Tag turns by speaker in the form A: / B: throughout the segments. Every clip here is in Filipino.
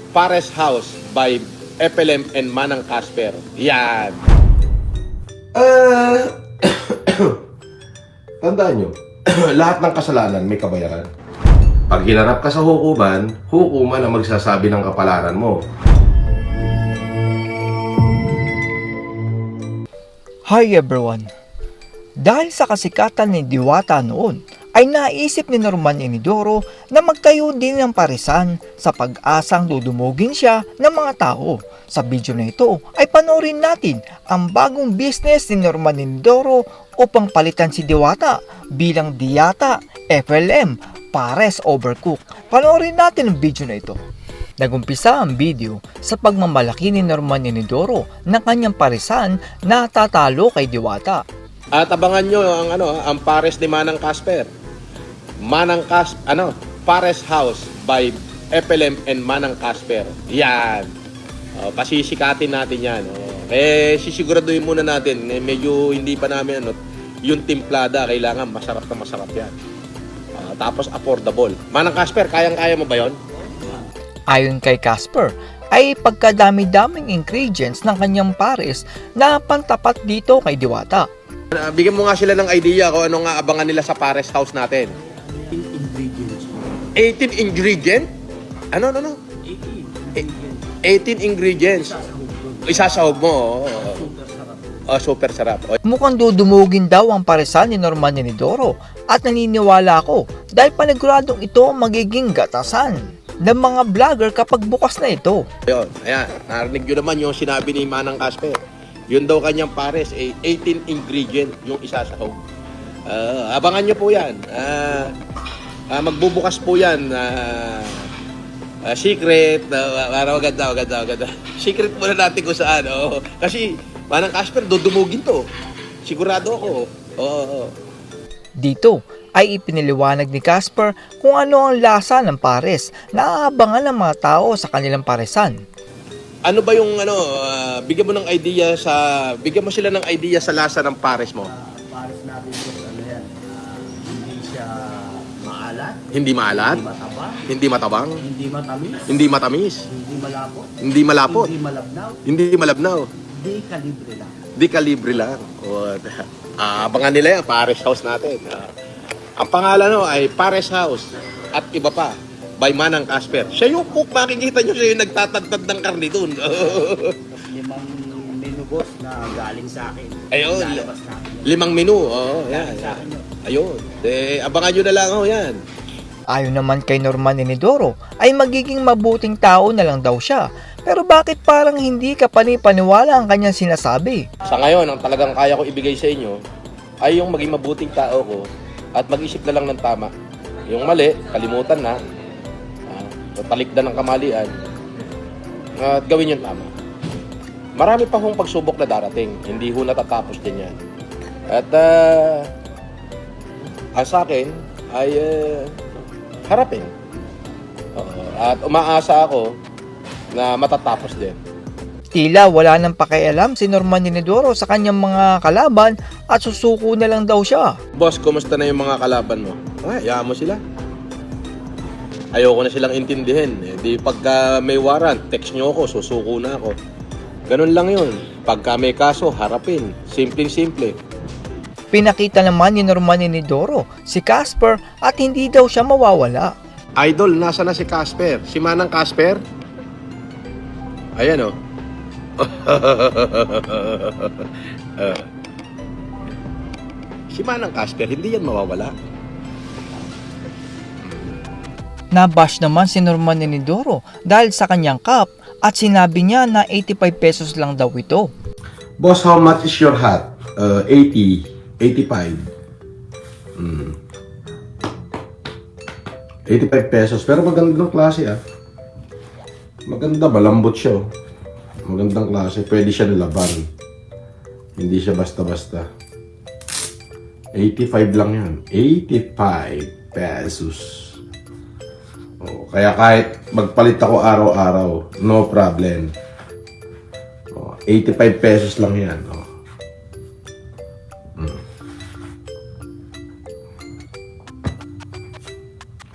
A: Pares House by FLM and Manang Casper. Yan.
B: Tandaan nyo, lahat ng kasalanan may kabayaran. Pag hinarap ka sa hukuman ang magsasabi ng kapalaran mo.
C: Hi everyone! Dahil sa kasikatan ni Diwata noon, ay naisip ni Norman Inidoro na magtayo din ng paresan sa pag-asang dudumugin siya ng mga tao. Sa video na ito ay panoorin natin ang bagong business ni Norman Inidoro upang palitan si Diwata bilang Diyata FLM Pares Overcook. Panoorin natin ang video na ito. Nagumpisa ang video sa pagmamalaki ni Norman Inidoro ng kanyang paresan na tatalo kay Diwata.
A: At abangan nyo ang Pares ni Manang Casper. Pares House by FLM and Manang Casper. Yan. Pasisikatin natin yan. Sisiguraduhin muna natin. Medyo hindi pa namin yung timplada. Kailangan masarap na masarap yan. Tapos affordable. Manang Casper, kayang-kaya mo ba yon?
C: Ayon kay Casper, ay pagkadami-daming ingredients ng kanyang pares na pantapat dito kay Diwata.
A: Bigyan mo nga sila ng idea kung ano nga abangan nila sa Pares House natin. 18 ingredients? Ano? 18 ingredients. Isasahog mo. Super sarap.
C: Mukhang dudumugin daw ang paresan ni Norman Inidoro at naniniwala ako dahil paniguradong ito ang magiging gatasan ng mga vlogger kapag bukas na ito.
A: Ayan, narinig nyo naman yung sinabi ni Manang Casper. Yun daw kanyang pares, 18 ingredient yung isasahog. Abangan nyo po yan. Magbubukas po yan. Secret. Maganda. Secret muna natin kung saan. Kasi Manang Casper, dudumugin to. Sigurado ako.
C: Dito ay ipiniliwanag ni Casper kung ano ang lasa ng pares na aabangan ng mga tao sa kanilang paresan.
A: Ano ba yung bigyan mo sila ng idea sa lasa ng pares mo.
D: Pares natin po, hindi siya maalat,
A: Hindi maalat,
D: hindi mataba,
A: hindi matabang,
D: hindi matamis,
A: hindi matamis,
D: hindi malapot,
A: hindi malapot,
D: hindi malabnaw,
A: hindi malabnaw,
D: di kalibre lang.
A: Abangan nila yan, Pares House natin. Ang pangalan ay Pares House at iba pa by Manang Casper. Siya yung cook, makikita nyo siya yung nagtatagtad ng karne dun.
D: 5 menu boss na galing sa akin.
A: Ayun,
D: Lalabas natin.
A: 5 menu. Yan.
D: Galing sa akin yun.
A: Ayun. Abangan nyo na lang, yan.
C: Ayon naman kay Norman Inidoro ay magiging mabuting tao na lang daw siya. Pero bakit parang hindi ka panipaniwala ang kanyang sinasabi?
A: Sa ngayon, ang talagang kaya ko ibigay sa inyo ay yung maging mabuting tao ko at mag-isip na lang ng tama. Yung mali, kalimutan na. Talikdan ng kamalian at gawin yung tama. Marami pa hong pagsubok na darating. Hindi ho natatapos din yan. At sa akin ay harapin. At umaasa ako na matatapos din.
C: Tila wala nang pakialam si Norman Inidoro sa kanyang mga kalaban at susuko na lang daw siya.
A: Boss, kumusta na yung mga kalaban mo? Hayaan mo sila. Ayoko na silang intindihin. Di pagka may warrant, text nyo ako, susuko na ako. Ganun lang yun. Pagka may kaso, harapin. Simpleng-simple.
C: Pinakita naman ni Norman Inidoro si Casper at hindi daw siya mawawala.
A: Idol, nasa na si Casper? Si Manang Casper? Ayan si Manang Casper, hindi yan mawawala.
C: Nabash naman si Norman Inidoro dahil sa kanyang cup at sinabi niya na 85 pesos lang daw ito.
B: Boss, how much is your hat? 80, 85. 85 pesos. Pero magandang klase Maganda, malambot siya. Magandang klase. Pwede siya laban. Hindi siya basta-basta. 85 lang yan. 85 pesos. Kaya kahit magpalit ako araw-araw, no problem. 85 pesos lang yan.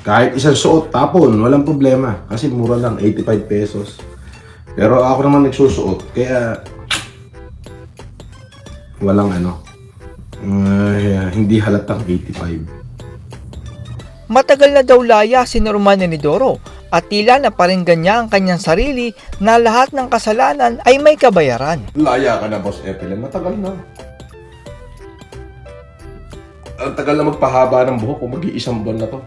B: Kahit isang suot, tapon, walang problema. Kasi mura lang, 85 pesos. Pero ako naman nagsusuot, kaya walang hindi halatang 85.
C: Matagal na daw laya si Norman Enidoro at tila naparinggan niya ang kanyang sarili na lahat ng kasalanan ay may kabayaran.
B: Laya ka na, Boss Epilem. Matagal na. Ang tagal na magpahaba ng buhok kung mag-iisang buwan na to.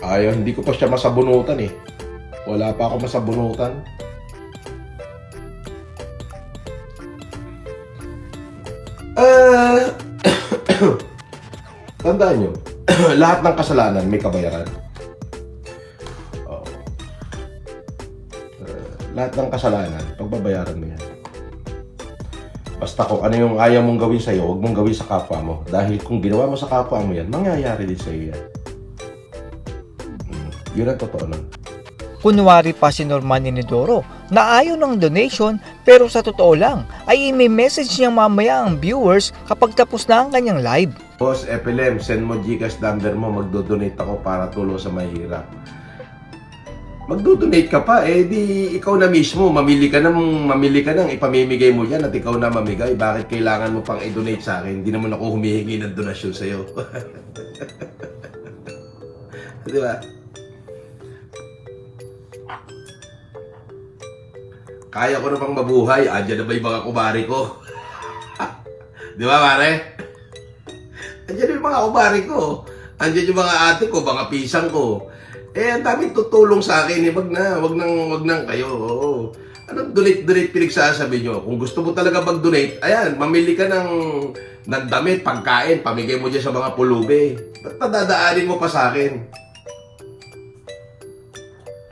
B: Ayaw, hindi ko pa siya masabunutan eh. Wala pa ako masabunutan. Tandaan nyo, lahat ng kasalanan may kabayaran. Oo. Lahat ng kasalanan, pagbabayaran mo yan. Basta kung ano yung ayaw mong gawin sa'yo, huwag mong gawin sa kapwa mo. Dahil kung ginawa mo sa kapwa mo yan, mangyayari din sa'yo yan. Yun ang totoo nun.
C: Kunwari pa si Norman Enidoro na ayaw ng donation pero sa totoo lang ay i-message niya mamaya ang viewers kapag tapos na ang kanyang live.
B: Boss Epilem, send mo Gcash number mo, magdo-donate ako para tulong sa mahirap. Magdo-donate ka pa, eh di ikaw na mismo, mamili ka ng ipamimigay mo yan at ikaw na mamigay. Bakit kailangan mo pang i-donate sa akin? Hindi naman ako humihingi ng donasyon sa'yo. Di ba? Kaya ko na pang mabuhay, andyan na ba yung mga kumari ko? Di ba, pare? Andyan yung mga kumari ko. Andyan yung mga ate ko, mga pisang ko. Eh, ang daming tutulong sa akin. Eh, wag nang kayo. Oo. Anong donate pinagsasabi nyo? Kung gusto mo talaga mag-donate, ayan, mamili ka ng damit, pagkain, pamigay mo dyan sa mga pulube. Ba't padadaanin mo pa sa akin?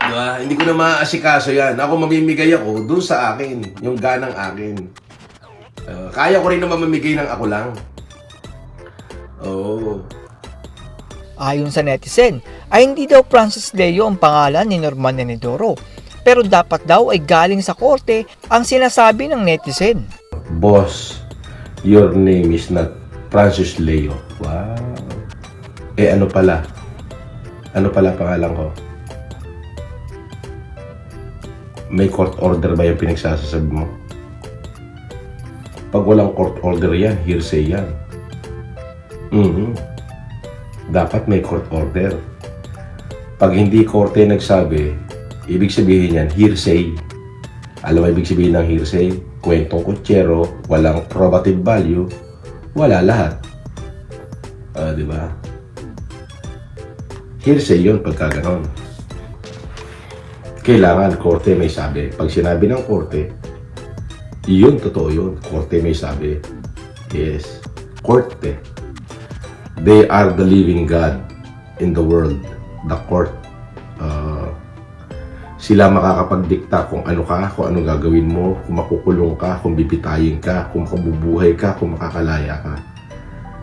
B: Diba? Hindi ko na maaasikaso yan. Ako mamimigay ako dun sa akin. Yung ganang akin. Kaya ko rin naman mamigay ng ako lang. Oo.
C: Ayon sa netizen, ay hindi daw Francis Leo ang pangalan ni Norman Enidoro. Pero dapat daw ay galing sa korte ang sinasabi ng netizen.
B: Boss, your name is not Francis Leo. Wow. Eh ano pala? Ano pala pangalan ko? May court order ba yung pinagsasasabi mo? Pag walang court order yan, hearsay yan. Dapat may court order. Pag hindi korte nagsabi, ibig sabihin yan, hearsay. Alam mo ibig sabihin ng hearsay? Kwentong kutsero, walang probative value, wala lahat. Di ba? Hearsay yun pagka ganon. Kailangan korte may sabi. Pag sinabi ng korte, yun, totoo yun. Korte may sabi. Yes. Korte. They are the living God in the world. The court. Sila makakapagdikta kung ano ka, kung ano gagawin mo, kung makukulong ka, kung bibitayin ka, kung makabubuhay ka, kung makakalaya ka.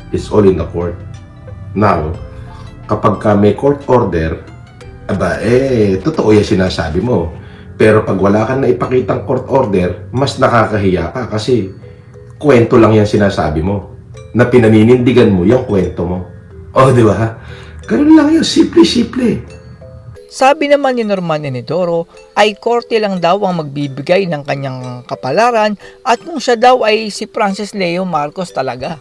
B: It's all in the court. Now, kapag ka may court order, totoo yung sinasabi mo. Pero pag wala kang naipakitang court order, mas nakakahiya ka kasi kwento lang yung sinasabi mo. Na pinaninindigan mo yung kwento mo. Di ba? Ganun lang yun, simple-simple.
C: Sabi naman ni Norman Enidoro ay korte lang daw ang magbibigay ng kanyang kapalaran at kung siya daw ay si Francis Leo Marcos talaga.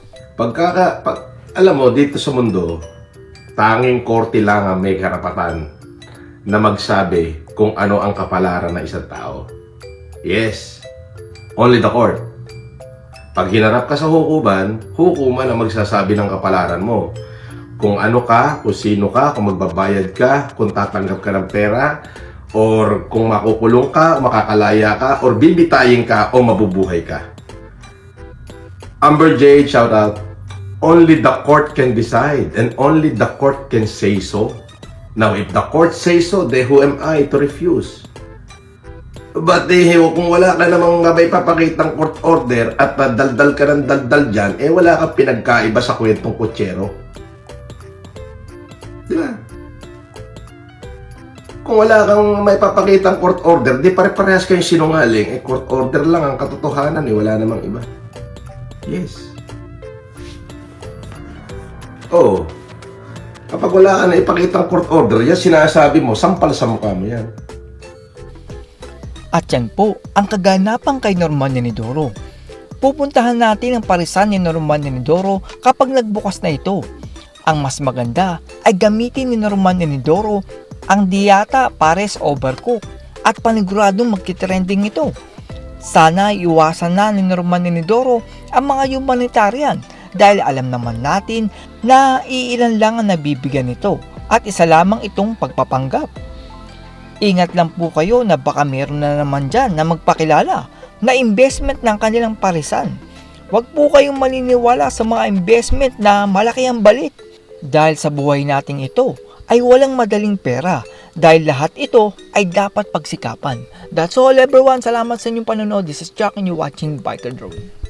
B: Alam mo, dito sa mundo, tanging korte lang ang may karapatan na magsabi kung ano ang kapalaran ng isang tao. Yes, only the court. Pag hinarap ka sa hukuman ang magsasabi ng kapalaran mo. Kung ano ka, kung sino ka, kung magbabayad ka, kung tatanggap ka ng pera, or kung makukulong ka, o makakalaya ka, or bibitayin ka, o mabubuhay ka. Amber Jade, shout out. Only the court can decide, and only the court can say so. Now, if the court says so, then who am I to refuse? But kung wala ka namang may papakitang court order at daldal ka ng daldal dyan, wala kang pinagkaiba sa kwentong kutsero. Di ba? Kung wala kang may papakitang court order, di pare-parehas kayong sinungaling. Court order lang ang katotohanan, wala namang iba. Yes. Kapag wala ka na ipakitang court order, yan sinasabi mo, sampal sa mukha mo yan.
C: At yan po ang kaganapan kay Norman Enidoro. Pupuntahan natin ang parisan ni Norman Enidoro kapag nagbukas na ito. Ang mas maganda ay gamitin ni Norman Enidoro ang Diata Pares Overcook at paniguradong magkitrending ito. Sana iwasan na ni Norman Enidoro ang mga humanitarian dahil alam naman natin na iilan lang ang nabibigyan nito at isa lamang itong pagpapanggap. Ingat lang po kayo na baka meron na naman dyan na magpakilala na investment ng kanilang parisan. Huwag po kayong maniniwala sa mga investment na malaki ang balik. Dahil sa buhay nating ito ay walang madaling pera dahil lahat ito ay dapat pagsikapan. That's all everyone. Salamat sa inyong panonood. This is Chuck and you're watching Biker Drone.